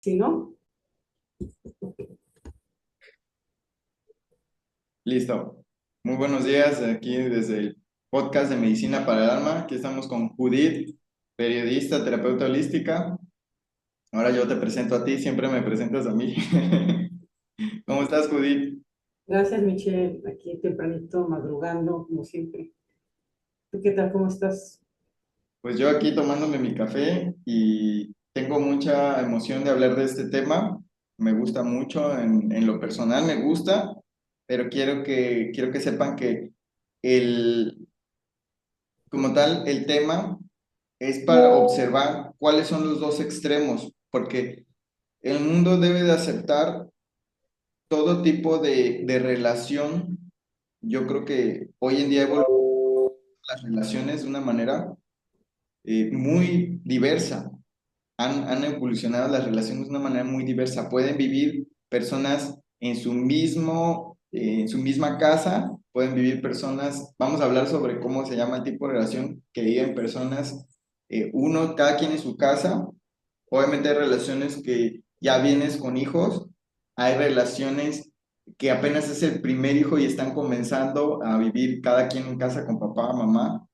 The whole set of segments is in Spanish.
Si no, Listo. Muy buenos días aquí desde el podcast de Medicina para el Alma. Aquí estamos con Judith, periodista, terapeuta holística. Ahora yo te presento a ti, siempre me presentas a mí. ¿Cómo estás, Judith? gracias Michelle, aquí tempranito, madrugando, como siempre. ¿Tú qué tal? ¿Cómo estás? Pues yo aquí tomándome mi café y tengo mucha emoción de hablar de este tema. Me gusta mucho, en lo personal me gusta, pero quiero que sepan que el, como tal, el tema es para observar cuáles son los dos extremos, porque el mundo debe de aceptar todo tipo de relación. Yo creo que hoy en día evolucionan las relaciones de una manera muy diversa. Han evolucionado las relaciones de una manera muy diversa. Pueden vivir personas en su misma casa, pueden vivir personas, vamos a hablar sobre cómo se llama el tipo de relación que viven personas, uno, cada quien en su casa. Obviamente hay relaciones que ya vienes con hijos, hay relaciones que apenas es el primer hijo y están comenzando a vivir cada quien en casa con papá, mamá,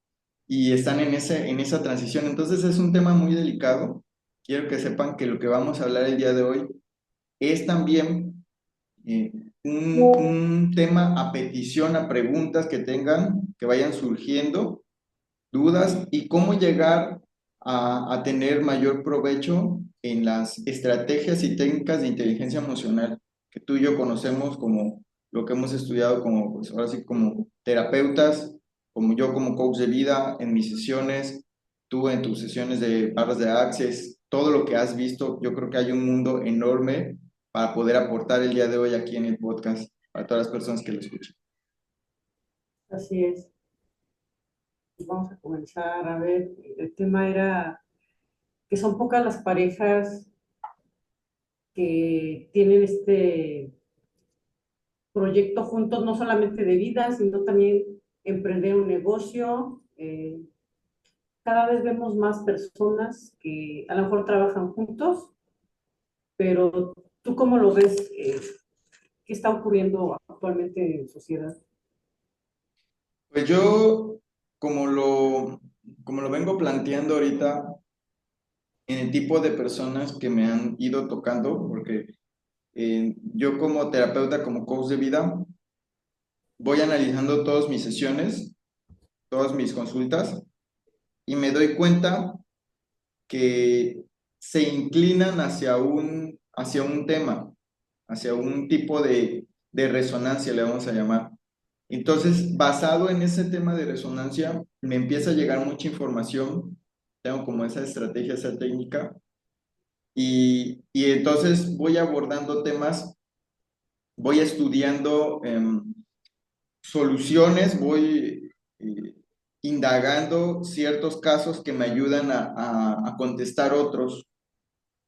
y están en esa transición. Entonces es un tema muy delicado. Quiero que sepan que lo que vamos a hablar el día de hoy es también eh, un tema a petición, a preguntas que tengan, que vayan surgiendo, dudas y cómo llegar a tener mayor provecho en las estrategias y técnicas de inteligencia emocional que tú y yo conocemos como lo que hemos estudiado como, pues ahora sí, como terapeutas, como yo como coach de vida en mis sesiones, tú en tus sesiones de barras de Access, todo lo que has visto, yo creo que hay un mundo enorme para poder aportar el día de hoy aquí en el podcast para todas las personas que lo escuchan. Así es. Vamos a comenzar. A ver, el tema era que son pocas las parejas que tienen este proyecto juntos, no solamente de vida, sino también emprender un negocio. Cada vez vemos más personas que a lo mejor trabajan juntos, pero ¿tú cómo lo ves? ¿Qué está ocurriendo actualmente en sociedad? Pues yo, como como lo vengo planteando ahorita, en el tipo de personas que me han ido tocando, porque yo como terapeuta, como coach de vida, voy analizando todas mis sesiones, todas mis consultas, y me doy cuenta que se inclinan hacia un tema, hacia un tipo de resonancia, le vamos a llamar. Entonces, basado en ese tema de resonancia, me empieza a llegar mucha información, tengo como esa estrategia, esa técnica, y entonces voy abordando temas, voy estudiando soluciones, voy indagando ciertos casos que me ayudan a contestar otros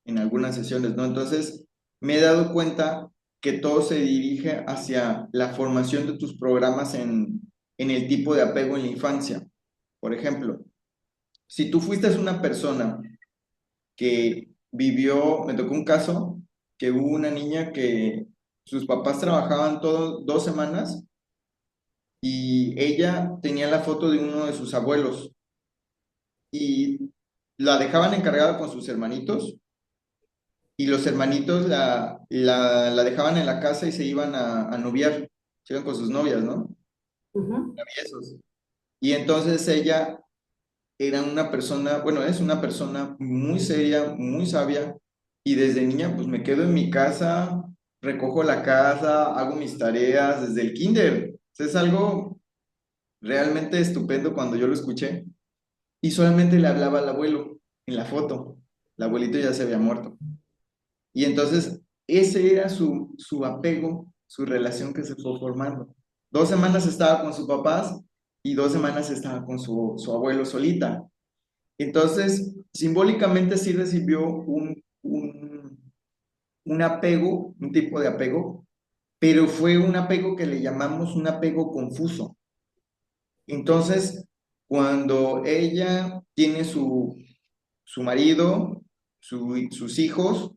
en algunas sesiones, ¿no? Entonces, me he dado cuenta que todo se dirige hacia la formación de tus programas en el tipo de apego en la infancia. Por ejemplo, si tú fuiste una persona que vivió, me tocó un caso que hubo una niña que sus papás trabajaban todo 2 semanas y ella tenía la foto de uno de sus abuelos y la dejaban encargada con sus hermanitos y los hermanitos la dejaban en la casa y se iban a noviar, se iban con sus novias, ¿no? Ujú. Traviesos. Y entonces ella era una persona, bueno, es una persona muy seria, muy sabia, y desde niña pues me quedo en mi casa, recojo la casa, hago mis tareas desde el kinder. O sea, es algo realmente estupendo cuando yo lo escuché. Y solamente le hablaba al abuelo en la foto. El abuelito ya se había muerto. Y entonces ese era su apego, su relación que se fue formando. 2 semanas estaba con sus papás y 2 semanas estaba con su abuelo solita. Entonces, simbólicamente sí recibió un apego, un tipo de apego, pero fue un apego que le llamamos un apego confuso. Entonces, cuando ella tiene su marido, sus hijos,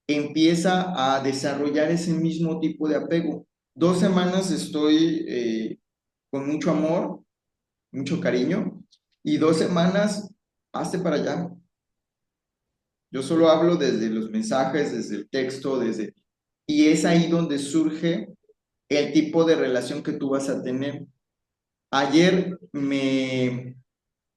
empieza a desarrollar ese mismo tipo de apego. 2 semanas estoy con mucho amor, mucho cariño, y 2 semanas, hazte para allá. Yo solo hablo desde los mensajes, desde el texto, desde... Y es ahí donde surge el tipo de relación que tú vas a tener. Ayer me...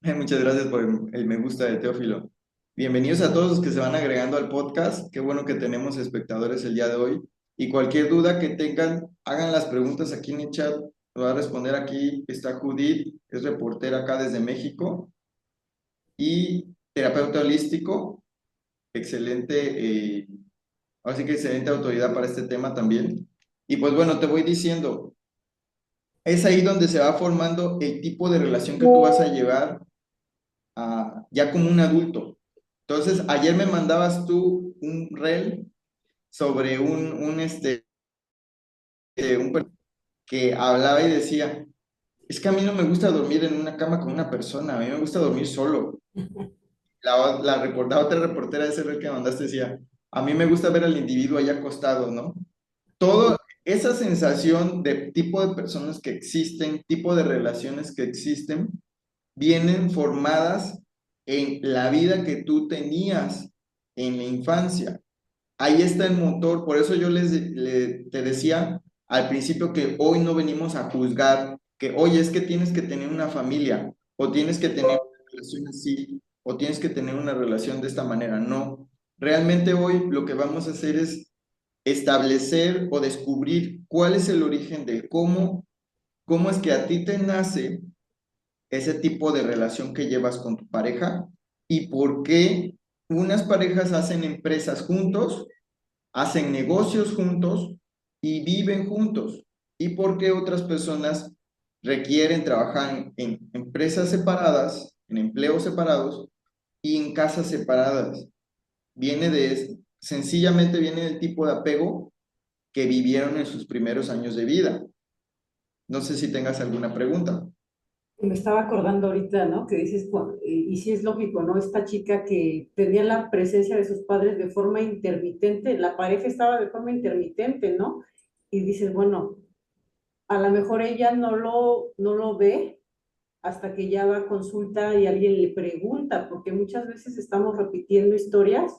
Muchas gracias por el me gusta de Teófilo. Bienvenidos a todos los que se van agregando al podcast. Qué bueno que tenemos espectadores el día de hoy. Y cualquier duda que tengan, hagan las preguntas aquí en el chat. Lo va a responder aquí. Está Judith, es reportera acá desde México y terapeuta holístico. Excelente, ahora sí que excelente autoridad para este tema también. Y pues bueno, te voy diciendo, es ahí donde se va formando el tipo de relación que tú vas a llevar ya como un adulto. Entonces, ayer me mandabas tú un reel sobre un que hablaba y decía, es que a mí no me gusta dormir en una cama con una persona, a mí me gusta dormir solo. La otra reportera de ese reel que mandaste decía, a mí me gusta ver al individuo ahí acostado, ¿no? Todo esa sensación de tipo de personas que existen, tipo de relaciones que existen, vienen formadas en la vida que tú tenías en la infancia. Ahí está el motor, por eso yo te decía al principio que hoy no venimos a juzgar, que hoy es que tienes que tener una familia, o tienes que tener una relación así, o tienes que tener una relación de esta manera. No, realmente hoy lo que vamos a hacer es establecer o descubrir cuál es el origen de cómo es que a ti te nace ese tipo de relación que llevas con tu pareja y por qué unas parejas hacen empresas juntos, hacen negocios juntos y viven juntos y por qué otras personas requieren trabajar en empresas separadas, en empleos separados y en casas separadas. Sencillamente viene del tipo de apego que vivieron en sus primeros años de vida. No sé si tengas alguna pregunta. Me estaba acordando ahorita, ¿no? Que dices, y sí es lógico, ¿no? Esta chica que tenía la presencia de sus padres de forma intermitente, la pareja estaba de forma intermitente, ¿no? Y dices, bueno, a lo mejor ella no lo ve hasta que ya va a consulta y alguien le pregunta, porque muchas veces estamos repitiendo historias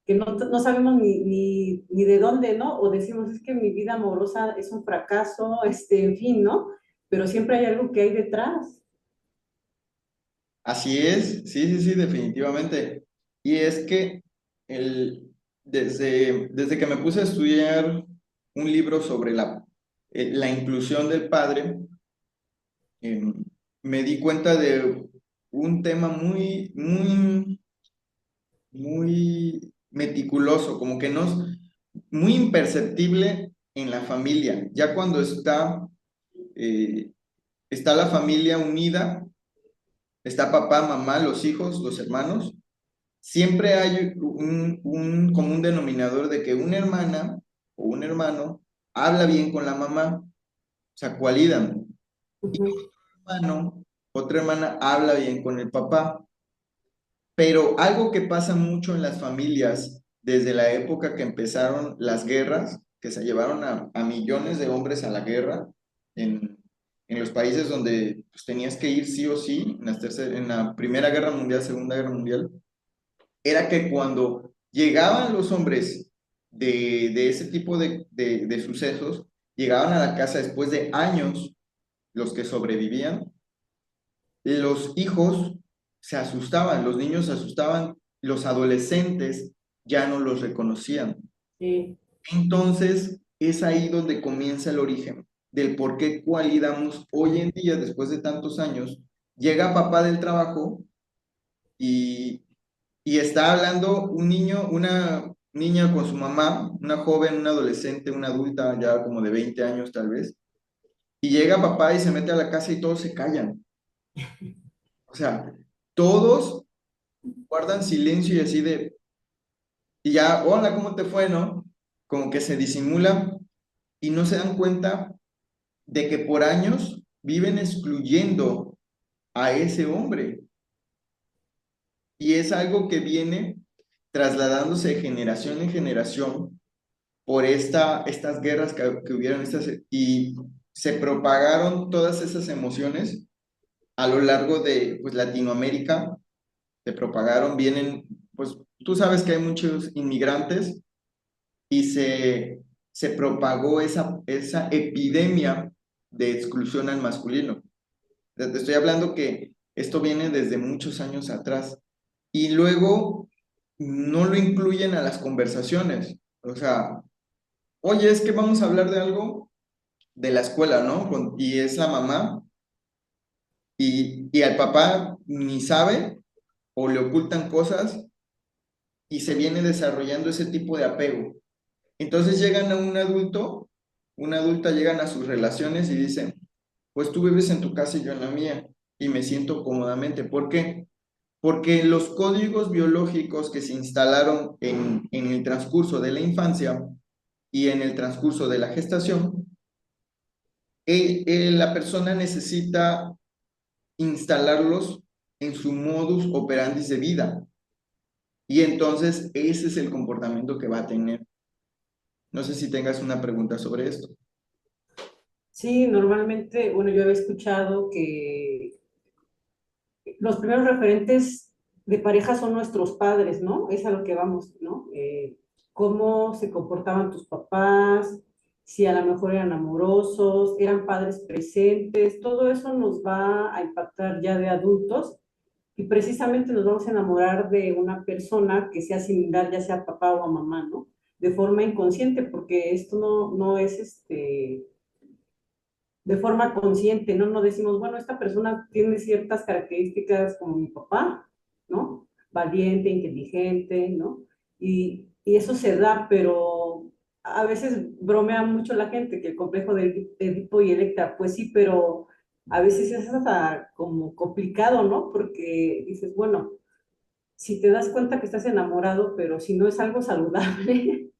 que no sabemos ni de dónde, ¿no? O decimos, es que mi vida amorosa es un fracaso, en fin, ¿no? Pero siempre hay algo que hay detrás. Así es, sí, sí, sí, definitivamente. Y es que desde que me puse a estudiar un libro sobre la inclusión del padre, eh, me di cuenta de un tema muy, muy, muy meticuloso, como que no, muy imperceptible en la familia. Ya cuando eh, está la familia unida, está papá, mamá, los hijos, los hermanos. Siempre hay un común denominador de que una hermana o un hermano habla bien con la mamá, o sea, cualidan. Ujú. Hermano, otra hermana habla bien con el papá. Pero algo que pasa mucho en las familias desde la época que empezaron las guerras, que se llevaron a millones de hombres a la guerra en los países donde pues, tenías que ir sí o sí, en la Primera Guerra Mundial, Segunda Guerra Mundial, era que cuando llegaban los hombres de ese tipo de sucesos, llegaban a la casa después de años, los que sobrevivían, los hijos se asustaban, los niños se asustaban, los adolescentes ya no los reconocían. Sí. Entonces, es ahí donde comienza el origen del por qué cualidamos hoy en día, después de tantos años, llega papá del trabajo y está hablando un niño, una niña con su mamá, una joven, una adolescente, una adulta ya como de 20 años tal vez, y llega papá y se mete a la casa y todos se callan. O sea, todos guardan silencio y así y ya, hola, ¿cómo te fue, no? Como que se disimulan y no se dan cuenta de que por años viven excluyendo a ese hombre. Y es algo que viene trasladándose de generación en generación por estas guerras que hubieron y se propagaron todas esas emociones a lo largo de pues, Latinoamérica, se propagaron, vienen, pues tú sabes que hay muchos inmigrantes y se propagó esa epidemia de exclusión al masculino. Te estoy hablando que esto viene desde muchos años atrás y luego no lo incluyen a las conversaciones. O sea, oye, es que vamos a hablar de algo de la escuela, ¿no? Y es la mamá y al papá ni sabe o le ocultan cosas y se viene desarrollando ese tipo de apego. Entonces llegan a un adulto, una adulta llegan a sus relaciones y dicen, pues tú vives en tu casa y yo en la mía y me siento cómodamente. ¿Por qué? Porque los códigos biológicos que se instalaron en el transcurso de la infancia y en el transcurso de la gestación, la persona necesita instalarlos en su modus operandi de vida. Y entonces ese es el comportamiento que va a tener. No sé si tengas una pregunta sobre esto. Sí, normalmente, bueno, yo había escuchado que los primeros referentes de pareja son nuestros padres, ¿no? Es a lo que vamos, ¿no? Cómo se comportaban tus papás, si a lo mejor eran amorosos, eran padres presentes, todo eso nos va a impactar ya de adultos y precisamente nos vamos a enamorar de una persona que sea similar, ya sea papá o a mamá, ¿no? De forma inconsciente, porque esto no es de forma consciente, ¿no? No decimos, bueno, esta persona tiene ciertas características como mi papá, ¿no? Valiente, inteligente, ¿no? Y eso se da, pero a veces bromea mucho la gente que el complejo de Edipo y Electra, pues sí, pero a veces es hasta como complicado, ¿no? Porque dices, bueno, si te das cuenta que estás enamorado, pero si no es algo saludable,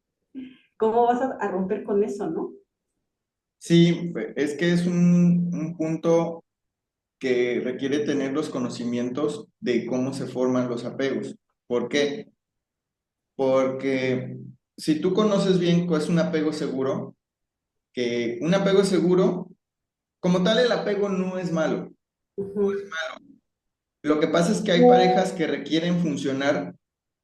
¿cómo vas a romper con eso, no? Sí, es que es un punto que requiere tener los conocimientos de cómo se forman los apegos. ¿Por qué? Porque si tú conoces bien qué es un apego seguro, que un apego seguro, como tal, el apego no es malo. Ujú. Lo que pasa es que hay parejas que requieren funcionar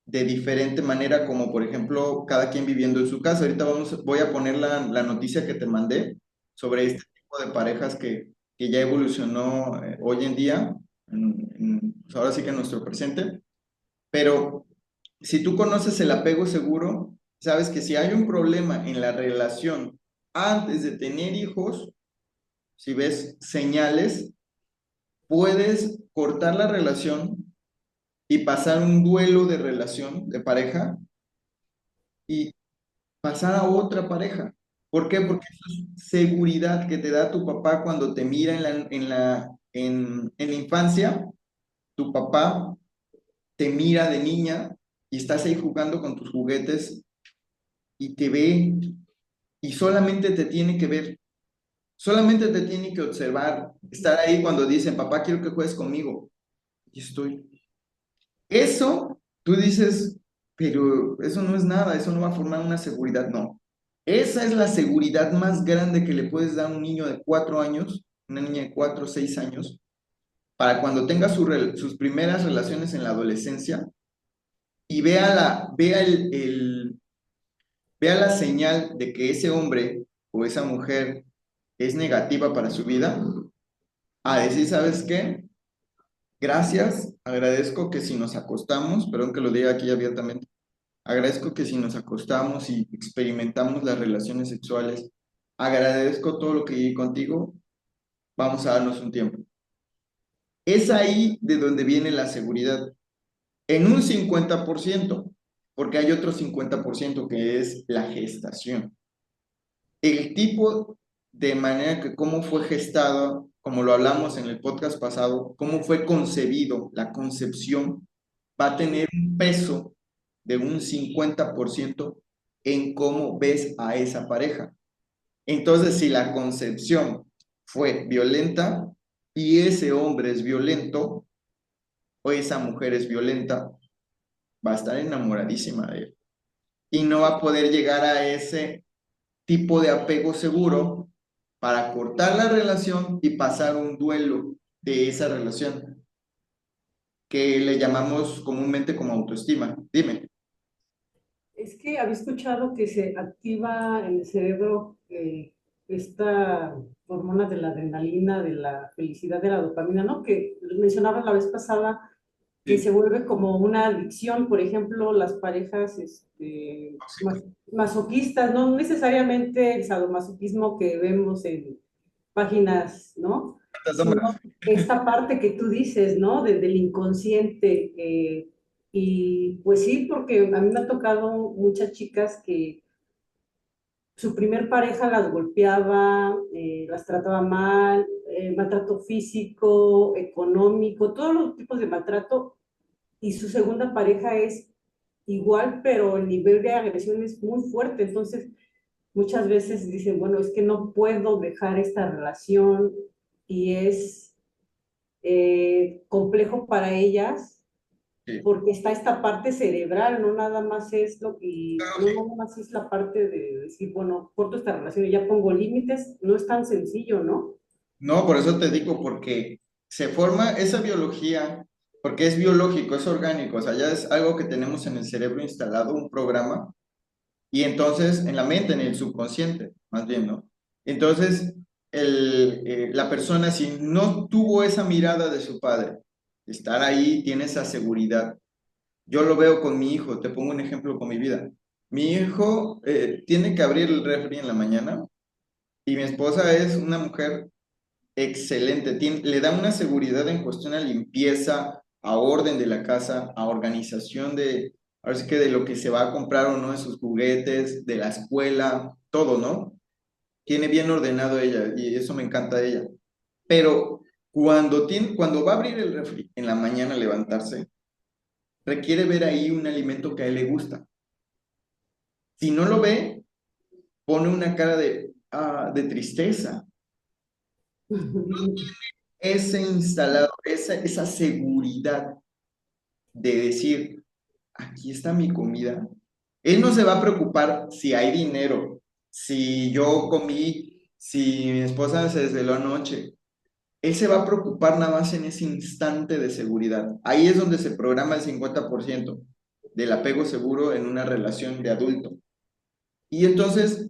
de diferente manera, como por ejemplo cada quien viviendo en su casa. Ahorita voy a poner la noticia que te mandé sobre este tipo de parejas que ya evolucionó hoy en día, pues ahora sí que en nuestro presente. Pero si tú conoces el apego seguro, sabes que si hay un problema en la relación antes de tener hijos, si ves señales, puedes cortar la relación y pasar un duelo de relación de pareja y pasar a otra pareja. ¿Por qué? Porque eso es seguridad que te da tu papá cuando te mira en la infancia. Tu papá te mira de niña y estás ahí jugando con tus juguetes y te ve y solamente te tiene que ver, solamente te tiene que observar, estar ahí cuando dicen, papá, quiero que juegues conmigo. Y estoy. Eso, tú dices, pero eso no es nada, eso no va a formar una seguridad, no. Esa es la seguridad más grande que le puedes dar a un niño de 4 años, una niña de 4 o 6 años, para cuando tenga sus primeras relaciones en la adolescencia y vea la señal de que ese hombre o esa mujer es negativa para su vida, a decir, ¿sabes qué? Gracias, agradezco que si nos acostamos, perdón que lo diga aquí abiertamente, agradezco que si nos acostamos y experimentamos las relaciones sexuales, agradezco todo lo que viví contigo, vamos a darnos un tiempo. Es ahí de donde viene la seguridad, en un 50%, porque hay otro 50% que es la gestación. El tipo de manera que cómo fue gestado, como lo hablamos en el podcast pasado, cómo fue concebido, la concepción, va a tener un peso de un 50% en cómo ves a esa pareja. Entonces, si la concepción fue violenta y ese hombre es violento o esa mujer es violenta, va a estar enamoradísima de él y no va a poder llegar a ese tipo de apego seguro para cortar la relación y pasar un duelo de esa relación que le llamamos comúnmente como autoestima. Dime. Es que había escuchado que se activa en el cerebro esta hormona de la adrenalina, de la felicidad, de la dopamina, ¿no? Que mencionabas la vez pasada que se Sí, vuelve como una adicción, por ejemplo, las parejas masoquistas, no necesariamente el sadomasoquismo que vemos en páginas, ¿no? Sino esta parte que tú dices, ¿no? Del inconsciente. Y pues sí, porque a mí me ha tocado muchas chicas que su primer pareja las golpeaba, las trataba mal, maltrato físico, económico, todos los tipos de maltrato, y su segunda pareja es igual, pero el nivel de agresión es muy fuerte. Entonces, muchas veces dicen, bueno, es que no puedo dejar esta relación y es complejo para ellas sí. porque está esta parte cerebral, no nada más es lo que, no nada más es la parte de decir, bueno, corto esta relación y ya pongo límites, no es tan sencillo, ¿no? No, por eso te digo, porque se forma esa biología, porque es biológico, es orgánico, o sea, ya es algo que tenemos en el cerebro instalado, un programa, y entonces en la mente, en el subconsciente, más bien, ¿no? Entonces, la persona, si no tuvo esa mirada de su padre, estar ahí, tiene esa seguridad. Yo lo veo con mi hijo, te pongo un ejemplo con mi vida. Mi hijo tiene que abrir el refri en la mañana y mi esposa es una mujer excelente, le da una seguridad en cuestión a limpieza, a orden de la casa, a organización de, ahora sí que de lo que se va a comprar o no de sus juguetes, de la escuela, todo, ¿no? Tiene bien ordenado ella y eso me encanta de ella. Pero cuando va a abrir el refri en la mañana a levantarse, requiere ver ahí un alimento que a él le gusta. Si no lo ve, pone una cara de tristeza. Ese instalado, esa seguridad de decir, aquí está mi comida. Él no se va a preocupar si hay dinero, si yo comí, si mi esposa se desveló anoche. Él se va a preocupar nada más en ese instante de seguridad. Ahí es donde se programa el 50% del apego seguro en una relación de adulto. Y entonces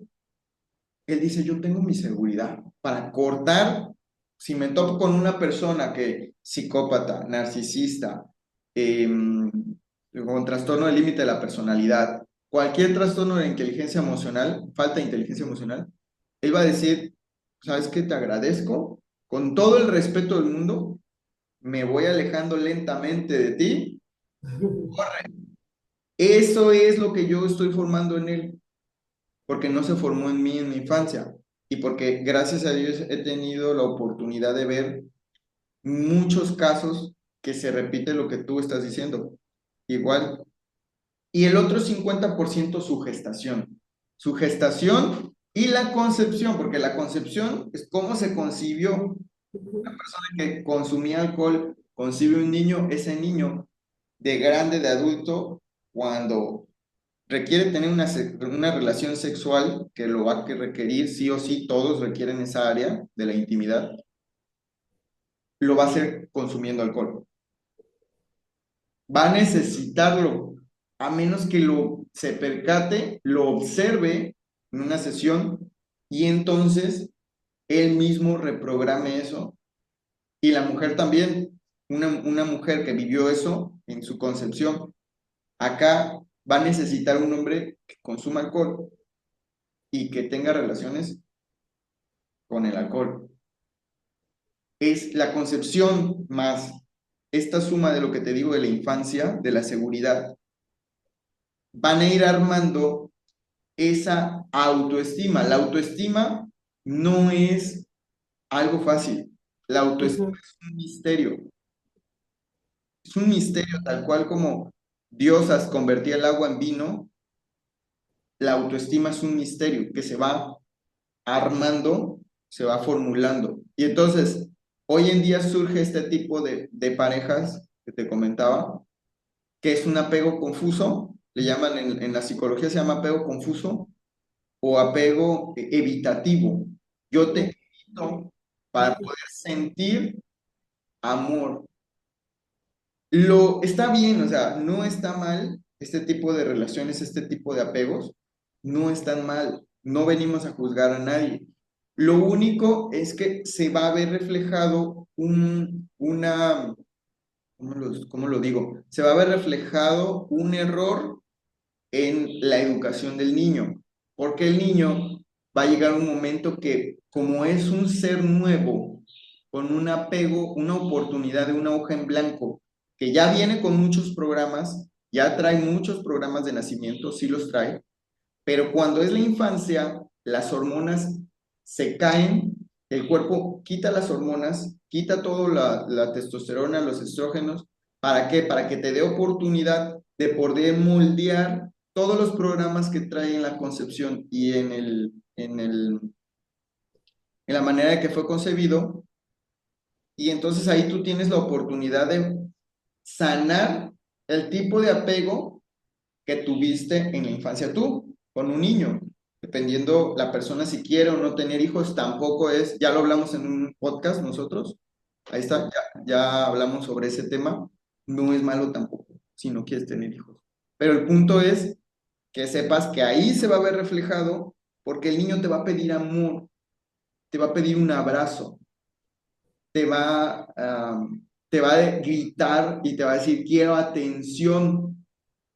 él dice, yo tengo mi seguridad para cortar, si me topo con una persona que psicópata, narcisista, eh, con trastorno del límite de la personalidad, cualquier trastorno de inteligencia emocional, falta de inteligencia emocional, él va a decir, ¿sabes qué? Te agradezco, con todo el respeto del mundo, me voy alejando lentamente de ti. Eso es lo que yo estoy formando en él, porque no se formó en mí en mi infancia y porque gracias a Dios he tenido la oportunidad de ver muchos casos que se repite lo que tú estás diciendo. Igual. Y el otro 50% su gestación. Su gestación y la concepción, porque la concepción es cómo se concibió. Que consumía alcohol, concibe un niño, ese niño de grande, de adulto, cuando requiere tener una relación sexual que lo va a requerir sí o sí, todos requieren esa área de la intimidad, lo va a hacer consumiendo alcohol. Va a necesitarlo, a menos que se percate, lo observe en una sesión y entonces él mismo reprograme eso. Y la mujer también, una mujer que vivió eso en su concepción, acá va a necesitar un hombre que consuma alcohol y que tenga relaciones con el alcohol. Es la concepción más esta suma de lo que te digo de la infancia, de la seguridad, van a ir armando esa autoestima. La autoestima no es algo fácil. La autoestima Ujú. es un misterio. Es un misterio tal cual como Dios convertía el agua en vino. La autoestima es un misterio que se va armando, se va formulando. Y entonces, hoy en día surge este tipo de parejas que te comentaba, que es un apego confuso, le llaman en la psicología se llama apego confuso o apego evitativo. Yo te evito para poder sentir amor. Está bien, o sea, no está mal este tipo de relaciones, este tipo de apegos, no están mal, no venimos a juzgar a nadie. Lo único es que se va a ver reflejado ¿cómo lo digo? Se va a ver reflejado un error en la educación del niño, porque el niño va a llegar un momento que como es un ser nuevo, con un apego, una oportunidad de una hoja en blanco, que ya viene con muchos programas, ya trae muchos programas de nacimiento, sí los trae, pero cuando es la infancia, las hormonas se caen, el cuerpo quita las hormonas, quita toda la testosterona, los estrógenos. ¿Para qué? Para que te dé oportunidad de poder moldear todos los programas que trae en la concepción y en la manera de que fue concebido. Y entonces ahí tú tienes la oportunidad de sanar el tipo de apego que tuviste en la infancia tú, con un niño. Dependiendo la persona si quiere o no tener hijos, tampoco es, ya lo hablamos en un podcast nosotros, ahí está, ya hablamos sobre ese tema, no es malo tampoco si no quieres tener hijos. Pero el punto es que sepas que ahí se va a ver reflejado porque el niño te va a pedir amor, te va a pedir un abrazo, te va, te va a gritar y te va a decir, quiero atención.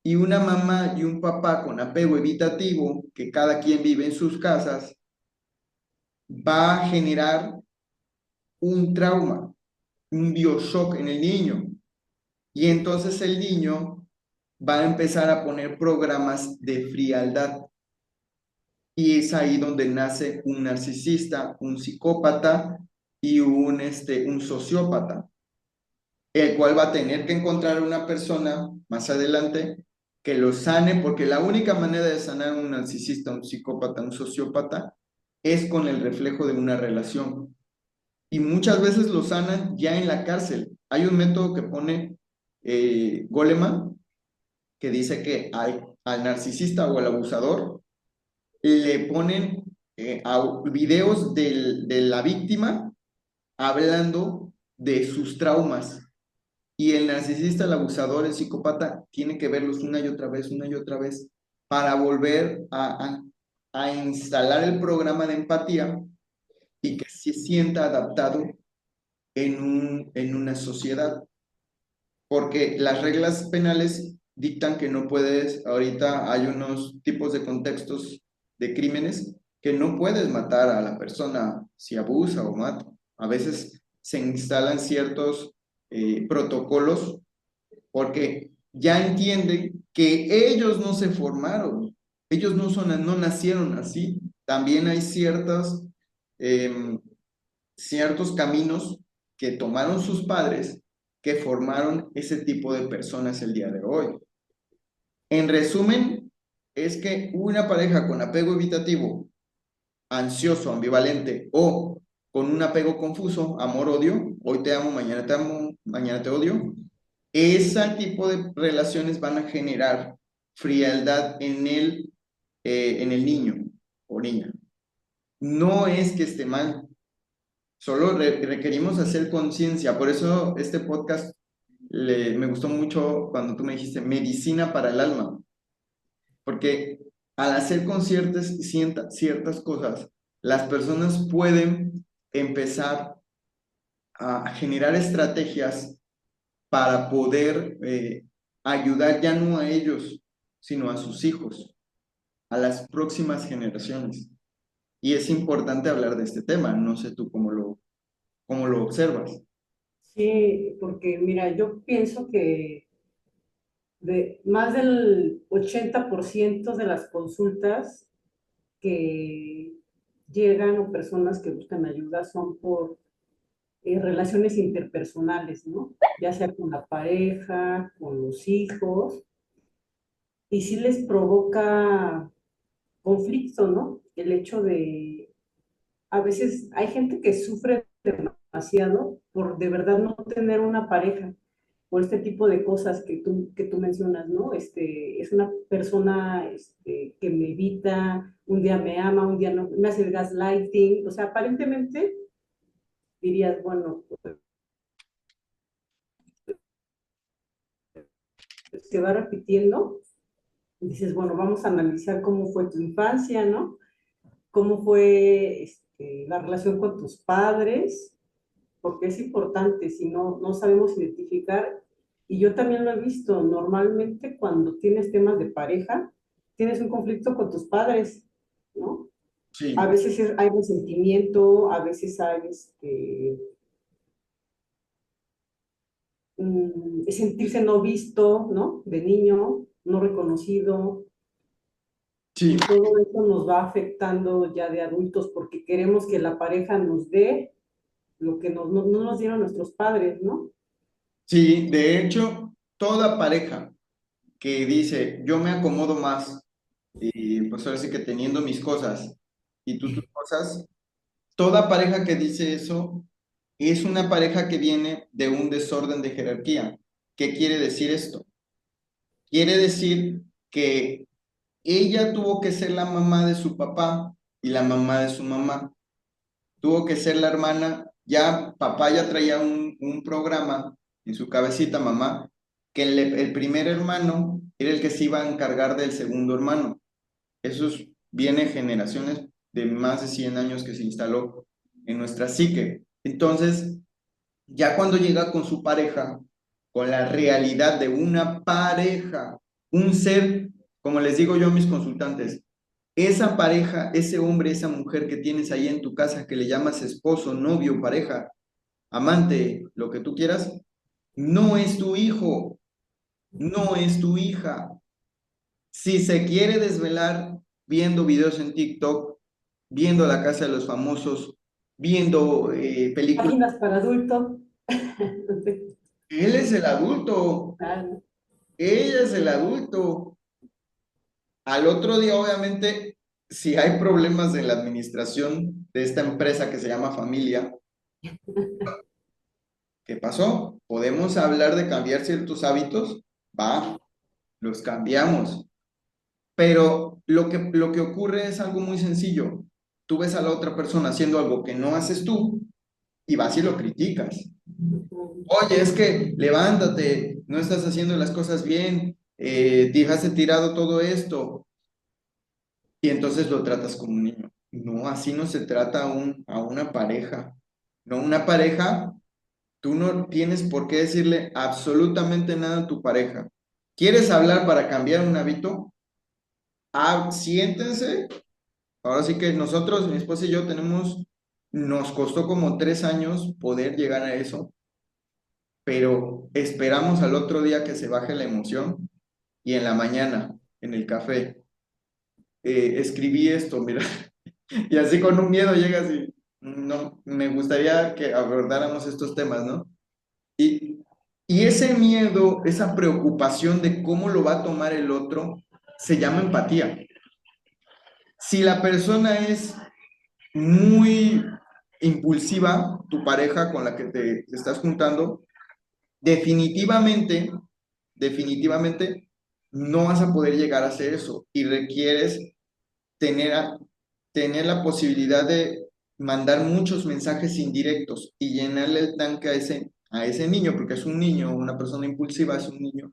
Y una mamá y un papá con apego evitativo, que cada quien vive en sus casas, va a generar un trauma, un bioshock en el niño. Y entonces el niño va a empezar a poner programas de frialdad. Y es ahí donde nace un narcisista, un psicópata y un sociópata, el cual va a tener que encontrar una persona más adelante que lo sane, porque la única manera de sanar a un narcisista, un psicópata, un sociópata, es con el reflejo de una relación. Y muchas veces lo sanan ya en la cárcel. Hay un método que pone Goleman, que dice que al narcisista o al abusador le ponen videos de la víctima hablando de sus traumas. Y el narcisista, el abusador, el psicópata, tiene que verlos una y otra vez, para volver a instalar el programa de empatía y que se sienta adaptado en una sociedad. Porque las reglas penales dictan que no puedes, ahorita hay unos tipos de contextos de crímenes que no puedes matar a la persona si abusa o mata. A veces se instalan ciertos protocolos porque ya entienden que ellos no se formaron, ellos no nacieron así. También hay ciertos caminos que tomaron sus padres que formaron ese tipo de personas el día de hoy. En resumen, es que una pareja con apego evitativo, ansioso, ambivalente o con un apego confuso, amor-odio, hoy te amo, mañana te odio, ese tipo de relaciones van a generar frialdad en el niño o niña. No es que esté mal, solo requerimos hacer conciencia. Por eso este podcast me gustó mucho cuando tú me dijiste medicina para el alma, porque al hacer conciertas ciertas cosas, las personas pueden empezar a generar estrategias para poder ayudar ya no a ellos, sino a sus hijos, a las próximas generaciones. Y es importante hablar de este tema. No sé tú cómo lo observas. Sí, porque mira, yo pienso que más del 80% de las consultas que llegan o personas que buscan ayuda son por relaciones interpersonales, ¿no? Ya sea con la pareja, con los hijos, y sí les provoca conflicto, ¿no? El hecho de, a veces hay gente que sufre demasiado por de verdad no tener una pareja. por este tipo de cosas que tú mencionas, ¿no? Es una persona que me evita, un día me ama, un día no, me hace el gaslighting, o sea, aparentemente dirías, bueno, se va repitiendo, y dices, bueno, vamos a analizar cómo fue tu infancia, ¿no? Cómo fue la relación con tus padres, porque es importante, si no, no sabemos identificar, y yo también lo he visto, normalmente cuando tienes temas de pareja, tienes un conflicto con tus padres, ¿no? A Sí, veces hay resentimiento, a veces hay sentirse no visto, ¿no? De niño, no reconocido, sí, y todo eso nos va afectando ya de adultos porque queremos que la pareja nos dé lo que no nos dieron nuestros padres, ¿no? sí. De hecho, toda pareja que dice, yo me acomodo más, y pues ahora sí que teniendo mis cosas y tú tus cosas, toda pareja que dice eso es una pareja que viene de un desorden de jerarquía. ¿Qué quiere decir esto? Quiere decir que ella tuvo que ser la mamá de su papá y la mamá de su mamá. Tuvo que ser la hermana. Ya papá ya traía un programa en su cabecita, mamá, que el primer hermano era el que se iba a encargar del segundo hermano. Viene generaciones de más de 100 años que se instaló en nuestra psique. Entonces, ya cuando llega con su pareja, con la realidad de una pareja, un ser, como les digo yo a mis consultantes, esa pareja, ese hombre, esa mujer que tienes ahí en tu casa, que le llamas esposo, novio, pareja, amante, lo que tú quieras, no es tu hijo, no es tu hija. Si se quiere desvelar viendo videos en TikTok, viendo La Casa de los Famosos, viendo películas, Páginas para adultos. él es el adulto, ella es el adulto. Al otro día, obviamente, si hay problemas en la administración de esta empresa que se llama familia, ¿qué pasó? ¿Podemos hablar de cambiar ciertos hábitos? Va, los cambiamos. Pero lo que ocurre es algo muy sencillo. Tú ves a la otra persona haciendo algo que no haces tú y vas y lo criticas. Oye, es que levántate, no estás haciendo las cosas bien, dejaste tirado todo esto y entonces lo tratas como un niño. No, así no se trata a una pareja. No, una pareja, tú no tienes por qué decirle absolutamente nada a tu pareja. ¿Quieres hablar para cambiar un hábito? Ah, siéntense. Ahora sí que nosotros, mi esposa y yo, nos costó como 3 años poder llegar a eso, pero esperamos al otro día que se baje la emoción y en la mañana, en el café, escribí esto, mira, y así con un miedo llegas y, no, me gustaría que abordáramos estos temas, ¿no? Y, y ese miedo, esa preocupación de cómo lo va a tomar el otro, se llama empatía. Si la persona es muy impulsiva, tu pareja con la que te estás juntando, definitivamente, definitivamente no vas a poder llegar a hacer eso y requieres tener, tener la posibilidad de mandar muchos mensajes indirectos y llenarle el tanque a ese niño, porque es un niño, una persona impulsiva es un niño,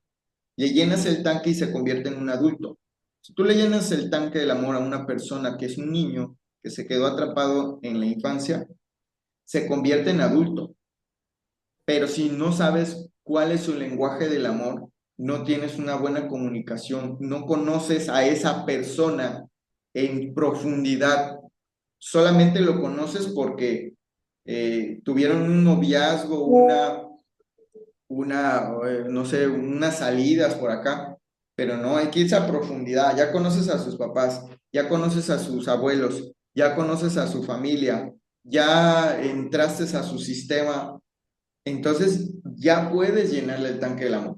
le llenas el tanque y se convierte en un adulto. Si tú le llenas el tanque del amor a una persona que es un niño, que se quedó atrapado en la infancia, se convierte en adulto. Pero si no sabes cuál es su lenguaje del amor, no tienes una buena comunicación, no conoces a esa persona en profundidad, solamente lo conoces porque tuvieron un noviazgo, no sé, unas salidas por acá, pero no, hay que irse a profundidad. Ya conoces a sus papás, ya conoces a sus abuelos, ya conoces a su familia, ya entraste a su sistema, entonces ya puedes llenarle el tanque del amor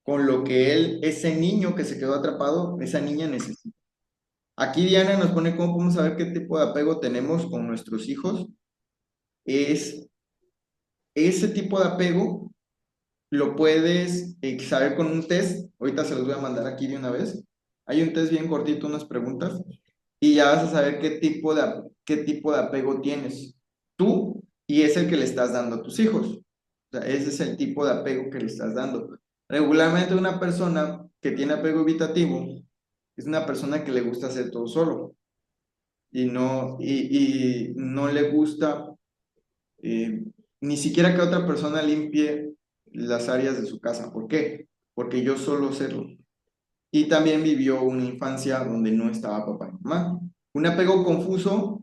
con lo que ese niño que se quedó atrapado, esa niña necesita. Aquí Diana nos pone cómo podemos saber qué tipo de apego tenemos con nuestros hijos. Es ese tipo de apego lo puedes saber con un test. Ahorita se los voy a mandar aquí de una vez. Hay un test bien cortito, unas preguntas, y ya vas a saber qué tipo de apego tienes tú y es el que le estás dando a tus hijos. O sea, ese es el tipo de apego que le estás dando. Regularmente una persona que tiene apego evitativo es una persona que le gusta hacer todo solo y no le gusta eh, ni siquiera que otra persona limpie las áreas de su casa. ¿Por qué? Porque yo solo hacerlo. Y también vivió una infancia donde no estaba papá y mamá. Un apego confuso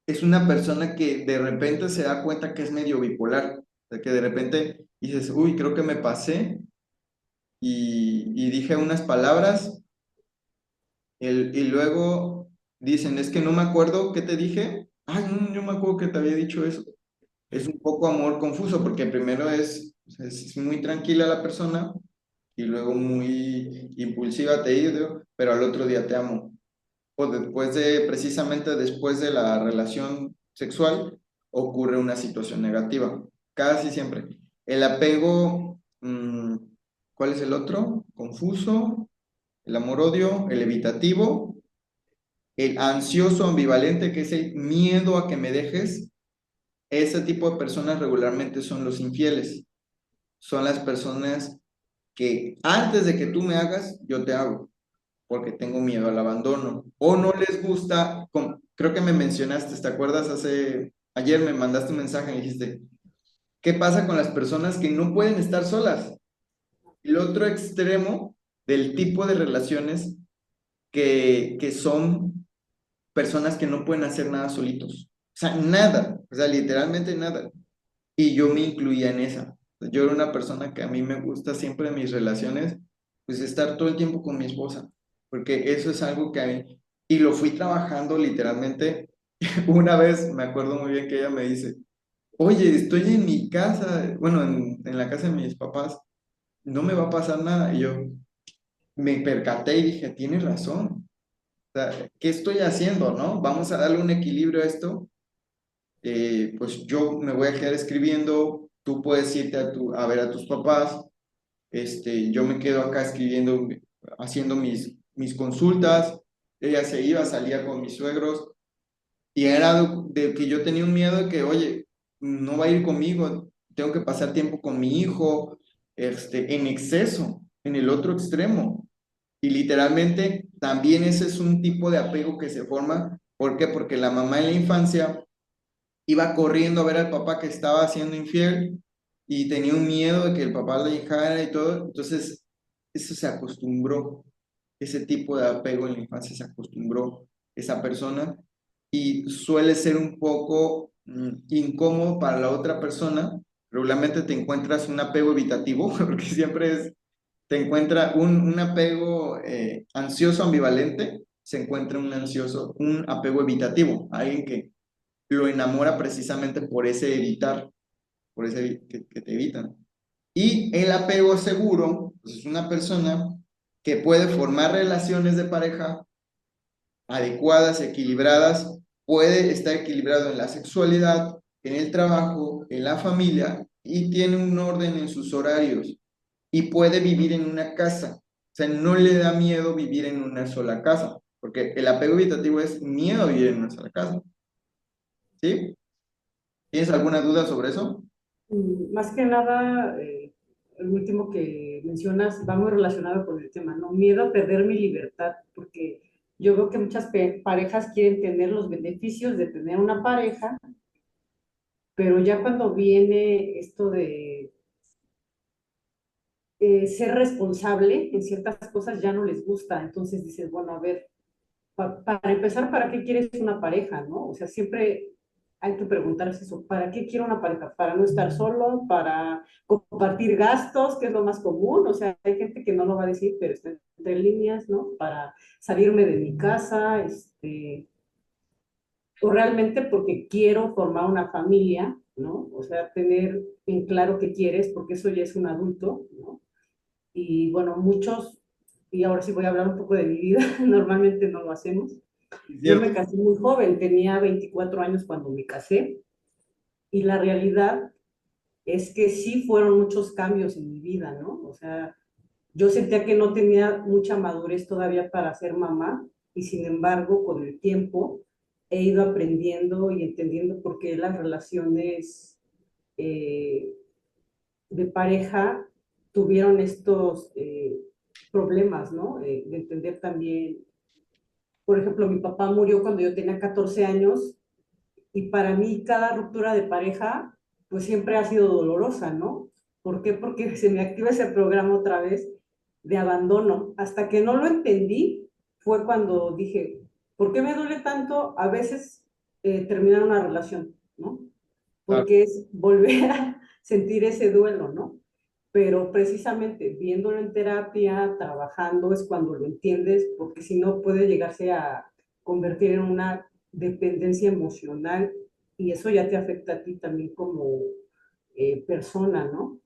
es una persona que de repente se da cuenta que es medio bipolar. O sea, que de repente dices, uy, creo que me pasé y dije unas palabras y luego dicen, es que no me acuerdo qué te dije. Ay, no, yo me acuerdo que te había dicho eso. Es un poco amor confuso porque primero es muy tranquila la persona y luego muy impulsiva te digo, pero al otro día te amo. O precisamente después de la relación sexual, ocurre una situación negativa. Casi siempre. El apego, ¿cuál es el otro? Confuso, el amor-odio, el evitativo, el ansioso ambivalente, que es el miedo a que me dejes. Ese tipo de personas regularmente son los infieles. Son las personas que antes de que tú me hagas, yo te hago, porque tengo miedo al abandono. O no les gusta, creo que me mencionaste, ¿te acuerdas? Ayer me mandaste un mensaje y dijiste, ¿qué pasa con las personas que no pueden estar solas? El otro extremo del tipo de relaciones que son personas que no pueden hacer nada solitos. O sea, nada, o sea, literalmente nada. Y yo me incluía en esa. Yo era una persona que a mí me gusta siempre en mis relaciones, pues estar todo el tiempo con mi esposa, porque eso es algo que a mí, y lo fui trabajando literalmente. Una vez me acuerdo muy bien que ella me dice, oye, estoy en mi casa, bueno, en la casa de mis papás, no me va a pasar nada. Y yo me percaté y dije, tienes razón. O sea, ¿qué estoy haciendo, no? Vamos a darle un equilibrio a esto. Pues yo me voy a quedar escribiendo, tú puedes irte a ver a tus papás, yo me quedo acá escribiendo, haciendo mis consultas, ella se iba, salía con mis suegros, y era de que yo tenía un miedo de que, oye, no va a ir conmigo, tengo que pasar tiempo con mi hijo, en exceso, en el otro extremo. Y literalmente también ese es un tipo de apego que se forma. ¿Por qué? Porque la mamá en la infancia iba corriendo a ver al papá que estaba siendo infiel y tenía un miedo de que el papá le dejara y todo. Entonces, eso se acostumbró, ese tipo de apego en la infancia se acostumbró esa persona y suele ser un poco incómodo para la otra persona. Regularmente te encuentras un apego evitativo, porque siempre te encuentra un apego ansioso ambivalente, se encuentra un apego evitativo, alguien que lo enamora precisamente por ese evitar, por ese que te evitan. Y el apego seguro, pues es una persona que puede formar relaciones de pareja adecuadas, equilibradas, puede estar equilibrado en la sexualidad, en el trabajo, en la familia y tiene un orden en sus horarios y puede vivir en una casa. O sea, no le da miedo vivir en una sola casa, porque el apego evitativo es miedo a vivir en una sola casa. ¿Sí? ¿Tienes alguna duda sobre eso? Más que nada, el último que mencionas va muy relacionado con el tema, ¿no? Miedo a perder mi libertad, porque yo veo que muchas parejas quieren tener los beneficios de tener una pareja, pero ya cuando viene esto de ser responsable en ciertas cosas ya no les gusta. Entonces dices, bueno, a ver, para empezar, ¿para qué quieres una pareja, no? O sea, siempre hay que preguntarse eso, ¿para qué quiero una pareja? ¿Para no estar solo? ¿Para compartir gastos, que es lo más común? O sea, hay gente que no lo va a decir, pero está entre líneas, ¿no? Para salirme de mi casa, o realmente porque quiero formar una familia, ¿no? O sea, tener en claro qué quieres, porque eso ya es un adulto, ¿no? Y bueno, muchos, y ahora sí voy a hablar un poco de mi vida, normalmente no lo hacemos. Es Yo me cierto. casé muy joven, tenía 24 años cuando me casé, y la realidad es que sí fueron muchos cambios en mi vida, ¿no? O sea, yo sentía que no tenía mucha madurez todavía para ser mamá y sin embargo, con el tiempo he ido aprendiendo y entendiendo por qué las relaciones eh, de pareja tuvieron estos problemas, ¿no? De entender también, por ejemplo, mi papá murió cuando yo tenía 14 años y para mí cada ruptura de pareja pues siempre ha sido dolorosa, ¿no? ¿Por qué? Porque se me activa ese programa otra vez de abandono. Hasta que no lo entendí fue cuando dije, ¿por qué me duele tanto a veces terminar una relación, ¿no? Claro. Porque es volver a sentir ese duelo, ¿no? Pero precisamente viéndolo en terapia, trabajando, es cuando lo entiendes, porque si no puede llegarse a convertir en una dependencia emocional y eso ya te afecta a ti también como persona, ¿no?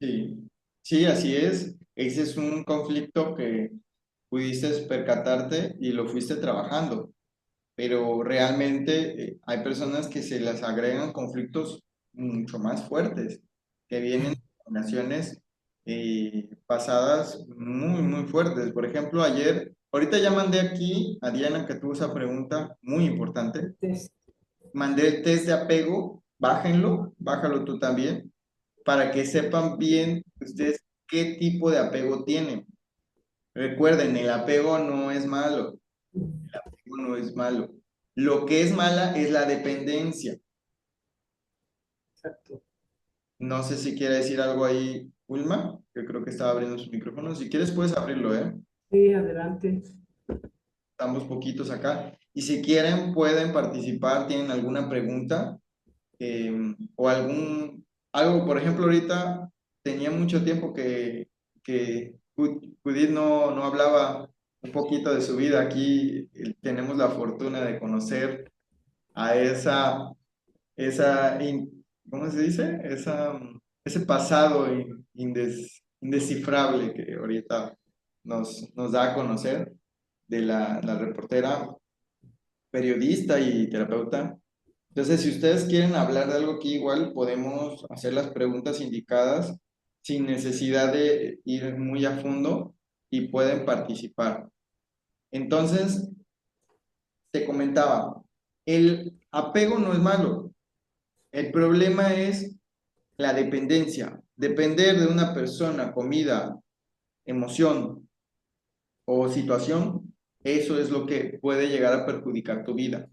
Sí, sí, así es. Ese es un conflicto que pudiste percatarte y lo fuiste trabajando, pero realmente hay personas que se les agregan conflictos mucho más fuertes, que vienen de generaciones pasadas muy fuertes. Por ejemplo, ayer, ahorita ya mandé aquí a Diana que tuvo esa pregunta muy importante. Entonces, Mandé el test de apego, bájenlo, bájalo tú también, para que sepan bien ustedes qué tipo de apego tienen. Recuerden, el apego no es malo, no es malo. Lo que es mala es la dependencia. exacto. No sé si quiere decir algo ahí, Ulma, que creo que estaba abriendo su micrófono. Si quieres puedes abrirlo, ¿eh? Sí, adelante. Estamos poquitos acá. Y si quieren pueden participar, tienen alguna pregunta o algo, por ejemplo, ahorita tenía mucho tiempo que Judith no hablaba un poquito de su vida. Aquí tenemos la fortuna de conocer a ¿cómo se dice? Ese pasado indescifrable que ahorita nos da a conocer de la reportera, periodista y terapeuta. Entonces, si ustedes quieren hablar de algo aquí, igual podemos hacer las preguntas indicadas sin necesidad de ir muy a fondo y pueden participar. Entonces, te comentaba, el apego no es malo, el problema es la dependencia. Depender de una persona, comida, emoción o situación, eso es lo que puede llegar a perjudicar tu vida.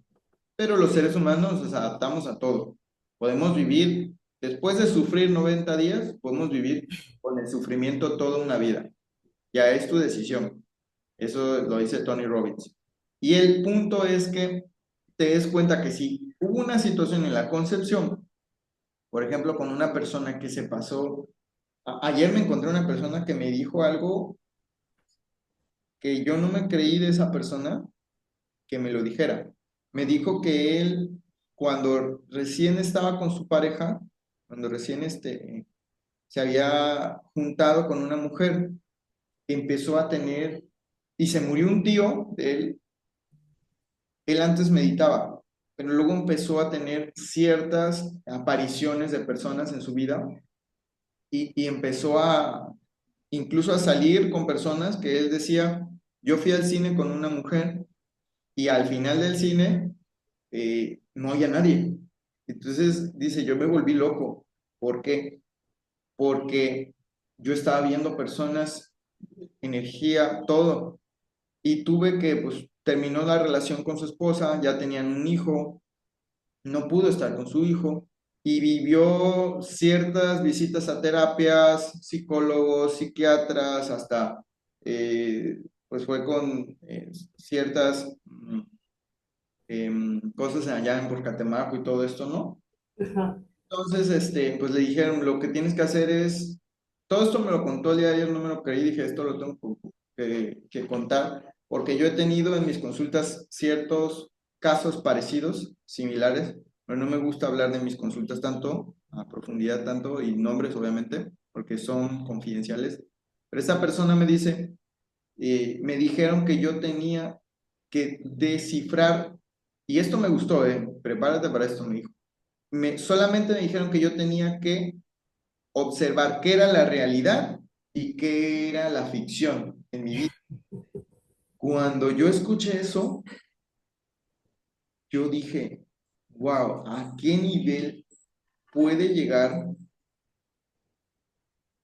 Pero los seres humanos nos adaptamos a todo. Podemos vivir, después de sufrir 90 días, podemos vivir con el sufrimiento toda una vida. Ya es tu decisión. Eso lo dice Tony Robbins. Y el punto es que te des cuenta que si hubo una situación en la concepción, por ejemplo, con una persona que se pasó, ayer me encontré una persona que me dijo algo que yo no me creí de esa persona que me lo dijera. Me dijo que él, cuando recién estaba con su pareja, cuando recién se había juntado con una mujer, empezó a tener, y se murió un tío de él antes meditaba, pero luego empezó a tener ciertas apariciones de personas en su vida y empezó incluso a salir con personas que él decía, yo fui al cine con una mujer y al final del cine no había nadie. Entonces dice, yo me volví loco. ¿Por qué? Porque yo estaba viendo personas, energía, todo. Y tuve que, pues, terminó la relación con su esposa, ya tenían un hijo, no pudo estar con su hijo y vivió ciertas visitas a terapias, psicólogos, psiquiatras, hasta, pues fue con ciertas cosas allá en Porcatemaco y todo esto, ¿no? Ajá. Entonces, pues le dijeron, lo que tienes que hacer es, todo esto me lo contó el día de ayer, no me lo creí, dije, esto lo tengo que contar, porque yo he tenido en mis consultas ciertos casos parecidos, similares, pero no me gusta hablar de mis consultas tanto, a profundidad tanto, y nombres obviamente, porque son confidenciales. Pero esta persona me dice, me dijeron que yo tenía que descifrar, y esto me gustó, prepárate para esto, me dijo solamente me dijeron que yo tenía que observar qué era la realidad y qué era la ficción en mi vida. Cuando yo escuché eso, yo dije, wow, ¿a qué nivel puede llegar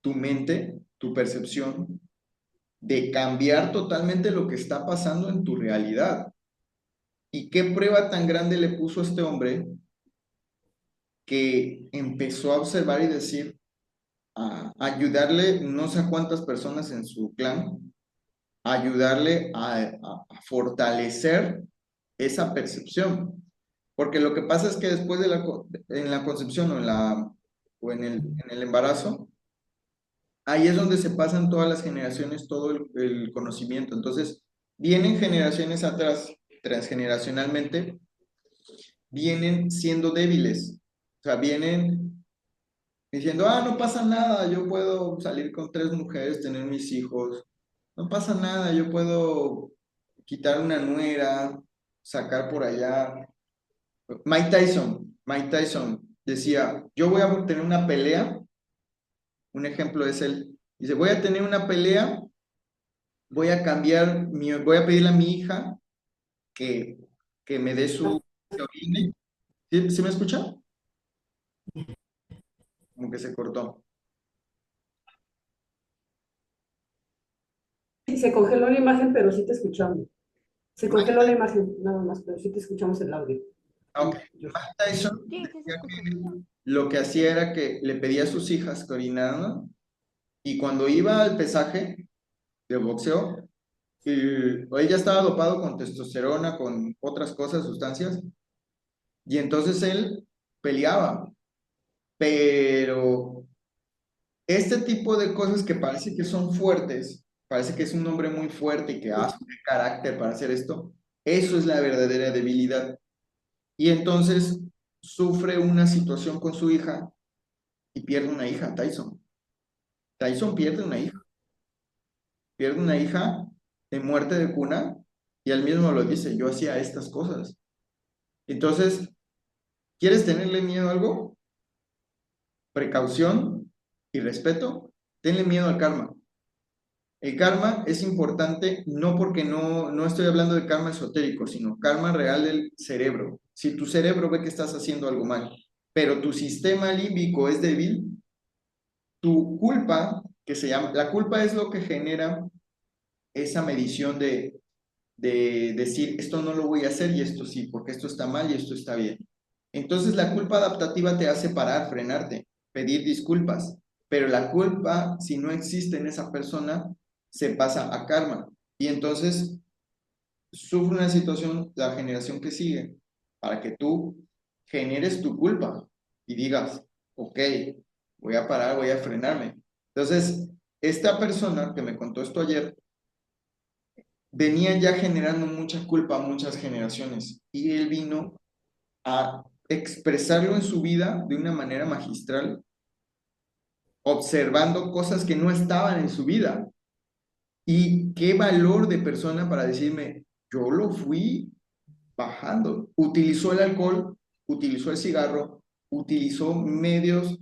tu mente, tu percepción, de cambiar totalmente lo que está pasando en tu realidad? ¿Y qué prueba tan grande le puso a este hombre que empezó a observar y decir, a ayudarle no sé a cuántas personas en su clan, a ayudarle a fortalecer esa percepción? Porque lo que pasa es que después de en la concepción o en el embarazo, ahí es donde se pasan todas las generaciones, todo el conocimiento. Entonces, vienen generaciones atrás, transgeneracionalmente, vienen siendo débiles. O sea, vienen diciendo, ah, no pasa nada, yo puedo salir con 3 mujeres, tener mis hijos, no pasa nada, yo puedo quitar una nuera, sacar por allá. Mike Tyson decía, yo voy a tener una pelea, un ejemplo es él, dice, voy a tener una pelea, voy a pedirle a mi hija que, que me dé que orine. ¿Sí, sí me escucha? Como que se cortó. Sí, se congeló la imagen, pero sí te escuchamos. Se Mike, congeló la imagen, nada más, pero sí te escuchamos el audio. ok, Yo- Mike Tyson Sí, sí se decía escucha. que lo que hacía era que le pedía a sus hijas que orinaran y cuando iba al pesaje de boxeo, ella estaba dopado con testosterona, con otras cosas, sustancias, y entonces él peleaba, pero este tipo de cosas que parece que son fuertes, parece que es un hombre muy fuerte y que hace carácter para hacer esto, eso es la verdadera debilidad. Y entonces sufre una situación con su hija y pierde una hija, Tyson. Tyson pierde una hija de muerte de cuna y él mismo lo dice, yo hacía estas cosas. Entonces, ¿quieres tenerle miedo a algo? Precaución y respeto. Tenle miedo al karma. El karma es importante no porque no estoy hablando de karma esotérico, sino karma real del cerebro. Si tu cerebro ve que estás haciendo algo mal, pero tu sistema límbico es débil, tu culpa, que se llama, la culpa es lo que genera esa medición de decir, esto no lo voy a hacer y esto sí, porque esto está mal y esto está bien. Entonces la culpa adaptativa te hace parar, frenarte, pedir disculpas, pero la culpa, si no existe en esa persona, se pasa a karma. Y entonces sufre una situación la generación que sigue para que tú generes tu culpa y digas, ok, voy a parar, voy a frenarme. Entonces, esta persona que me contó esto ayer, venía ya generando mucha culpa a muchas generaciones y él vino a expresarlo en su vida de una manera magistral, observando cosas que no estaban en su vida. Y qué valor de persona para decirme, yo lo fui bajando. Utilizó el alcohol, utilizó el cigarro, utilizó medios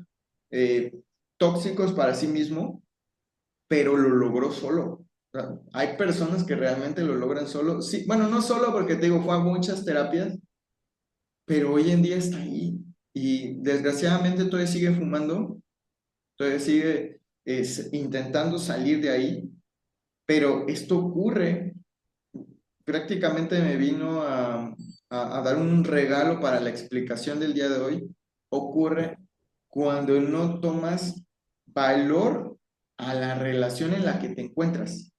eh, tóxicos para sí mismo, pero lo logró solo. O sea, hay personas que realmente lo logran solo. Sí, bueno, no solo porque te digo, fue a muchas terapias, pero hoy en día está ahí. Y desgraciadamente todavía sigue fumando, todavía sigue intentando salir de ahí, pero esto ocurre, prácticamente me vino a dar un regalo para la explicación del día de hoy, ocurre cuando no tomas valor a la relación en la que te encuentras,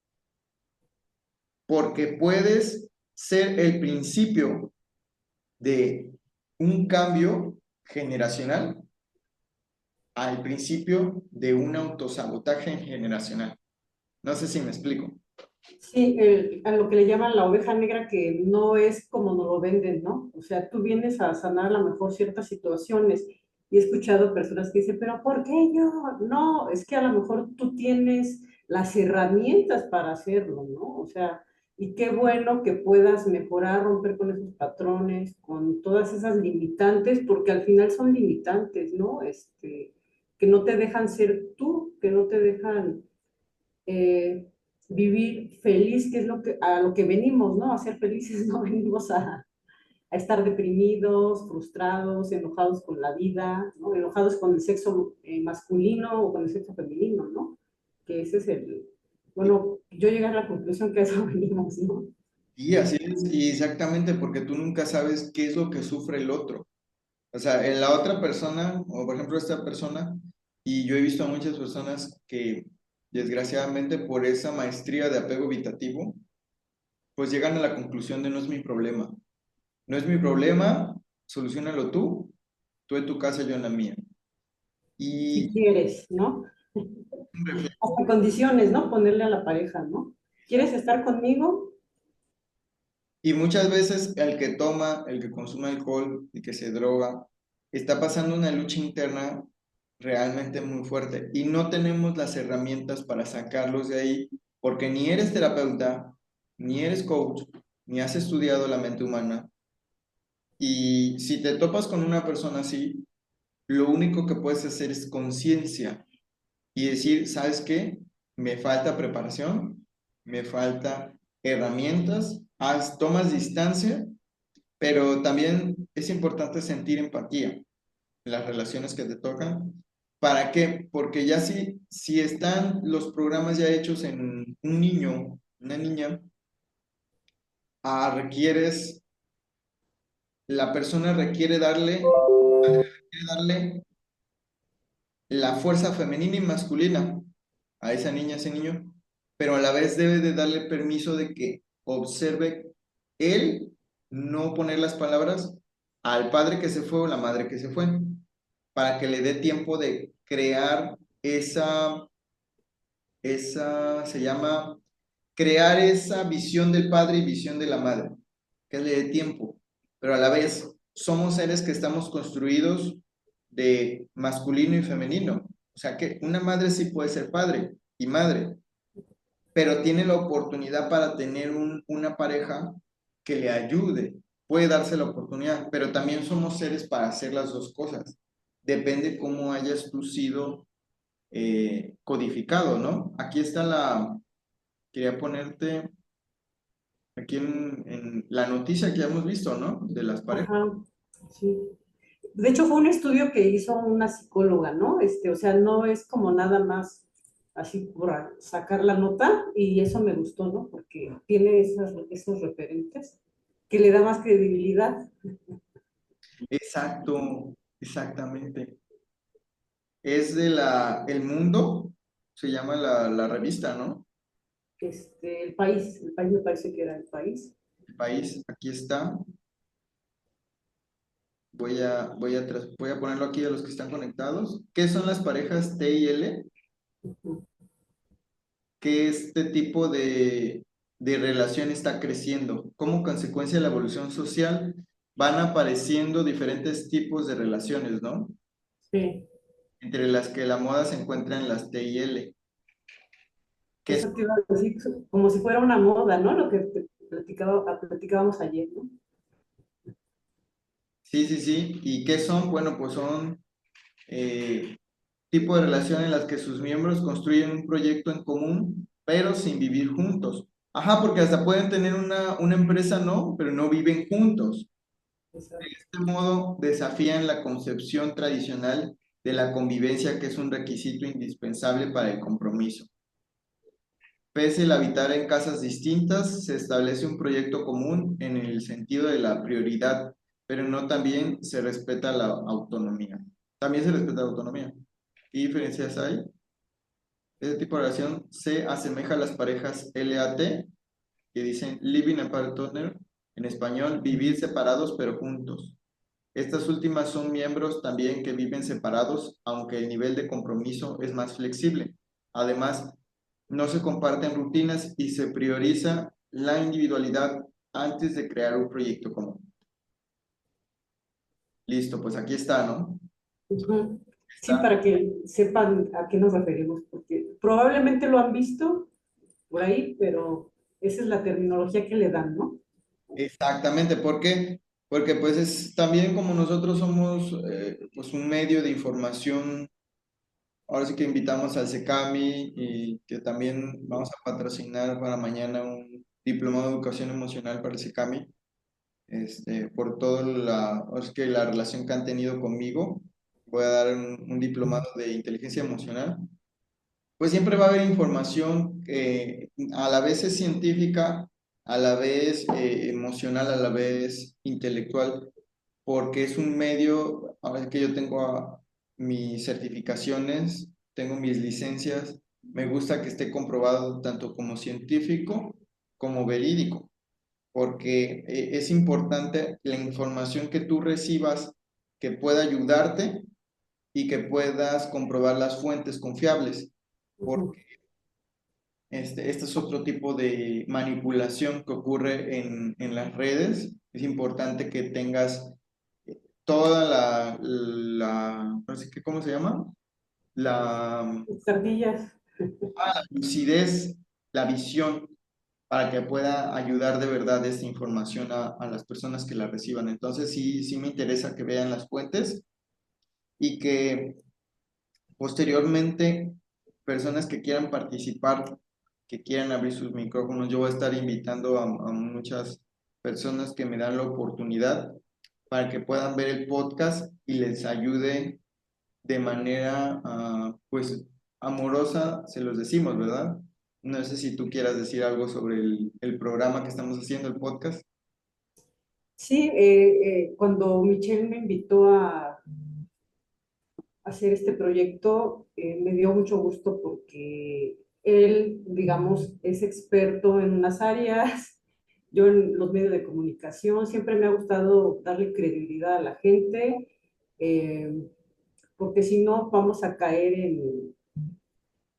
porque puedes ser el principio de un cambio generacional al principio de un autosabotaje generacional. No sé si me explico. Sí, a lo que le llaman la oveja negra, que no es como nos lo venden, ¿no? O sea, tú vienes a sanar a lo mejor ciertas situaciones y he escuchado personas que dicen, pero ¿por qué yo? No, es que a lo mejor tú tienes las herramientas para hacerlo, ¿no? O sea, y qué bueno que puedas mejorar, romper con esos patrones, con todas esas limitantes, porque al final son limitantes, ¿no? que no te dejan ser tú, que no te dejan eh, vivir feliz, que es a lo que venimos, ¿no? A ser felices, no venimos a estar deprimidos, frustrados, enojados con la vida, ¿no? Enojados con el sexo masculino o con el sexo femenino, ¿no? Que ese es bueno, yo llegué a la conclusión que a eso venimos, ¿no? Y así es, y exactamente porque tú nunca sabes qué es lo que sufre el otro. O sea, en la otra persona, o por ejemplo esta persona, y yo he visto a muchas personas que desgraciadamente por esa maestría de apego evitativo, pues llegan a la conclusión de no es mi problema. No es mi problema, solucionalo tú en tu casa, yo en la mía. Si Y, quieres, ¿no? Hasta condiciones, ¿no? Ponerle a la pareja, ¿no? ¿Quieres estar conmigo? y muchas veces el que toma, el que consume alcohol, el que se droga, está pasando una lucha interna realmente muy fuerte y no tenemos las herramientas para sacarlos de ahí porque ni eres terapeuta, ni eres coach, ni has estudiado la mente humana. Y si te topas con una persona así, lo único que puedes hacer es conciencia y decir, ¿sabes qué? Me falta preparación, me falta herramientas, tomas distancia, pero también es importante sentir empatía en las relaciones que te tocan. ¿Para qué? Porque ya si están los programas ya hechos en un niño, una niña, requieres, la persona requiere darle la fuerza femenina y masculina a esa niña, a ese niño, pero a la vez debe de darle permiso de que observe él, no poner las palabras al padre que se fue o la madre que se fue, para que le dé tiempo de crear se llama, crear esa visión del padre y visión de la madre, que le dé tiempo, pero a la vez somos seres que estamos construidos de masculino y femenino. O sea que una madre sí puede ser padre y madre, pero tiene la oportunidad para tener una pareja que le ayude. Puede darse la oportunidad, pero también somos seres para hacer las dos cosas. Depende cómo hayas tú sido codificado, ¿no? Aquí está quería ponerte aquí en la noticia que ya hemos visto, ¿no? De las parejas. Ajá, sí. De hecho, fue un estudio que hizo una psicóloga, ¿no? O sea, no es como nada más así por sacar la nota y eso me gustó, ¿no? Porque tiene esos referentes que le da más credibilidad. Exacto, exactamente. Es El Mundo, se llama la revista, ¿no? El país me parece que era el país. El País, aquí está. Voy a ponerlo aquí a los que están conectados. ¿Qué son las parejas T y L? Que este tipo de relación está creciendo. Como consecuencia de la evolución social, van apareciendo diferentes tipos de relaciones, ¿no? Sí, Entre las que la moda se encuentra en las T y L. Que es- eso te iba a decir, como si fuera una moda, ¿no? Lo que platicábamos ayer, ¿no? sí, sí, sí. ¿Y qué son? Bueno, pues son eh, tipo de relación en las que sus miembros construyen un proyecto en común, pero sin vivir juntos. Ajá, porque hasta pueden tener una empresa, ¿no? Pero no viven juntos. De Exacto. este modo, desafían la concepción tradicional de la convivencia, que es un requisito indispensable para el compromiso. Pese al habitar en casas distintas, se establece un proyecto común en el sentido de la prioridad, pero no también se respeta la autonomía. También se respeta la autonomía. ¿Qué diferencias hay? Este tipo de relación se asemeja a las parejas LAT, que dicen living apart together, en español, vivir separados pero juntos. Estas últimas son miembros también que viven separados, aunque el nivel de compromiso es más flexible. Además, no se comparten rutinas y se prioriza la individualidad antes de crear un proyecto común. Listo, pues aquí está, ¿no? Ujú. Sí, Está. para que sepan a qué nos referimos, porque probablemente lo han visto por ahí, pero esa es la terminología que le dan, ¿no? Exactamente, ¿por qué? Porque pues es también como nosotros somos pues un medio de información ahora sí que invitamos al SECAMI y que también vamos a patrocinar para mañana un diplomado de educación emocional para el SECAMI, por toda ahora sí que la relación que han tenido conmigo. Voy a dar un diplomado de inteligencia emocional. Pues siempre va a haber información que a la vez es científica, a la vez emocional, a la vez intelectual, porque es un medio, ahora que yo tengo mis certificaciones, tengo mis licencias, me gusta que esté comprobado tanto como científico como verídico, porque es importante la información que tú recibas que pueda ayudarte y que puedas comprobar las fuentes confiables, Ujú. porque este es otro tipo de manipulación que ocurre en las redes. Es importante que tengas toda no sé qué, ¿cómo se llama? La Las ardillas. lucidez, la visión, para que pueda ayudar de verdad esta información a las personas que la reciban. Entonces sí, sí me interesa que vean las fuentes y que posteriormente personas que quieran participar, que quieran abrir sus micrófonos, yo voy a estar invitando a muchas personas que me dan la oportunidad para que puedan ver el podcast y les ayude de manera, pues, amorosa, se los decimos, ¿verdad? No sé si tú quieras decir algo sobre el programa que estamos haciendo, el podcast. Sí, cuando Michelle me invitó a hacer este proyecto, me dio mucho gusto porque él, digamos, es experto en unas áreas, yo en los medios de comunicación, siempre me ha gustado darle credibilidad a la gente, eh, porque si no vamos a caer en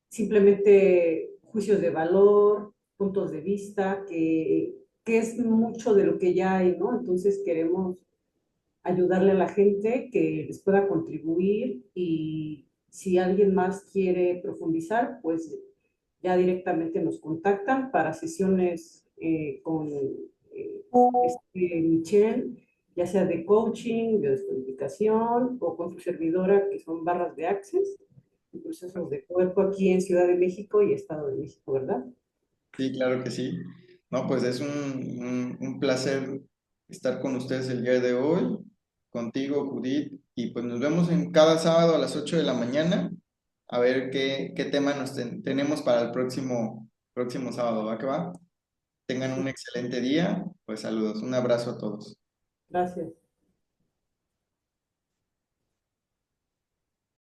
simplemente juicios de valor, puntos de vista, que es mucho de lo que ya hay, ¿no? Entonces queremos ayudarle a la gente que les pueda contribuir y si alguien más quiere profundizar, pues ya directamente nos contactan para sesiones con Michelle, ya sea de coaching, de descodificación o con su servidora que son barras de Access y procesos de cuerpo aquí en Ciudad de México y Estado de México, ¿verdad? Sí, claro que sí. No, pues es un placer estar con ustedes el día de hoy, contigo, Judith, y pues nos vemos en cada sábado a las 8 de la mañana, a ver qué tema tenemos para el próximo sábado, ¿va que va? Tengan un excelente día, pues saludos, un abrazo a todos. Gracias.